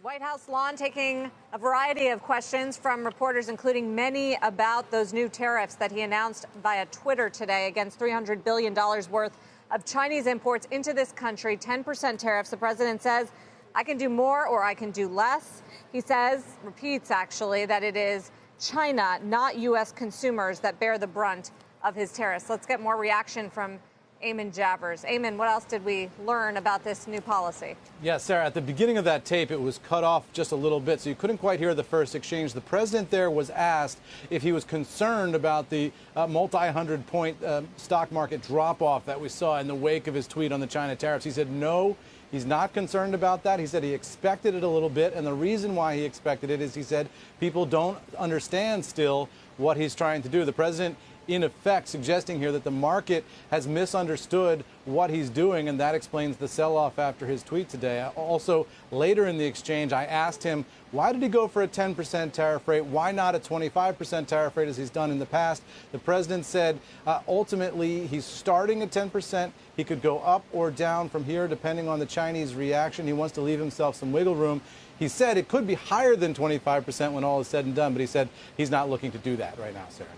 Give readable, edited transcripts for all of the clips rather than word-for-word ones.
White House lawn taking a variety of questions from reporters, including many about those new tariffs that he announced via Twitter today against $300 billion worth of Chinese imports into this country. 10% tariffs. The president says, I can do more or I can do less. He says, repeats actually, that it is China, not U.S. consumers, that bear the brunt of his tariffs. Let's get more reaction from Eamon Javers. Eamon, what else did we learn about this new policy? Yeah, Sarah, at the beginning of that tape, it was cut off just a little bit, so you couldn't quite hear the first exchange. The president there was asked if he was concerned about the multi-hundred-point stock market drop-off that we saw in the wake of his tweet on the China tariffs. He said no, he's not concerned about that. He said he expected it a little bit, and the reason why he expected it is he said people don't understand still what he's trying to do. The president, in effect, suggesting here that the market has misunderstood what he's doing, and that explains the sell-off after his tweet today. Also, later in the exchange, I asked him, why did he go for a 10% tariff rate? Why not a 25% tariff rate as he's done in the past? The president said, ultimately, he's starting at 10%. He could go up or down from here, depending on the Chinese reaction. He wants to leave himself some wiggle room. He said it could be higher than 25% when all is said and done, but he said he's not looking to do that right now, Sarah.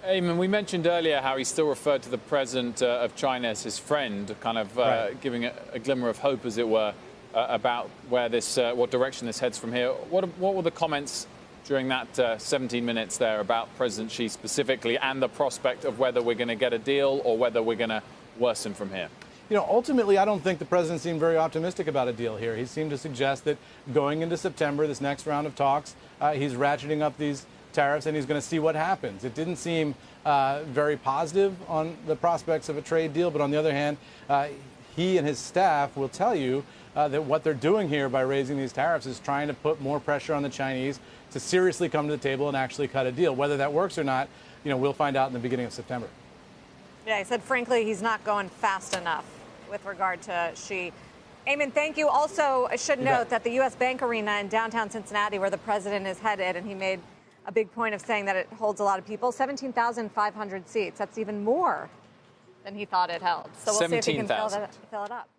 Eamon, we mentioned earlier how he still referred to the president of China as his friend, kind of giving a glimmer of hope, as it were, about where this, what direction this heads from here. What were the comments during that 17 minutes there about President Xi specifically, and the prospect of whether we're going to get a deal or whether we're going to worsen from here? You know, ultimately, I don't think the president seemed very optimistic about a deal here. He seemed to suggest that going into September, this next round of talks, he's ratcheting up these tariffs and he's going to see what happens. It didn't seem very positive on the prospects of a trade deal, but on the other hand, he and his staff will tell you that what they're doing here by raising these tariffs is trying to put more pressure on the Chinese to seriously come to the table and actually cut a deal. Whether that works or not, you know, we'll find out in the beginning of September. Yeah, he said, frankly, he's not going fast enough with regard to Xi. Eamon, thank you. Also, I should note that the U.S. Bank Arena in downtown Cincinnati, where the president is headed, and he made a big point of saying that it holds a lot of people, 17,500 seats. That's even more than he thought it held. So we'll see if he can fill it up.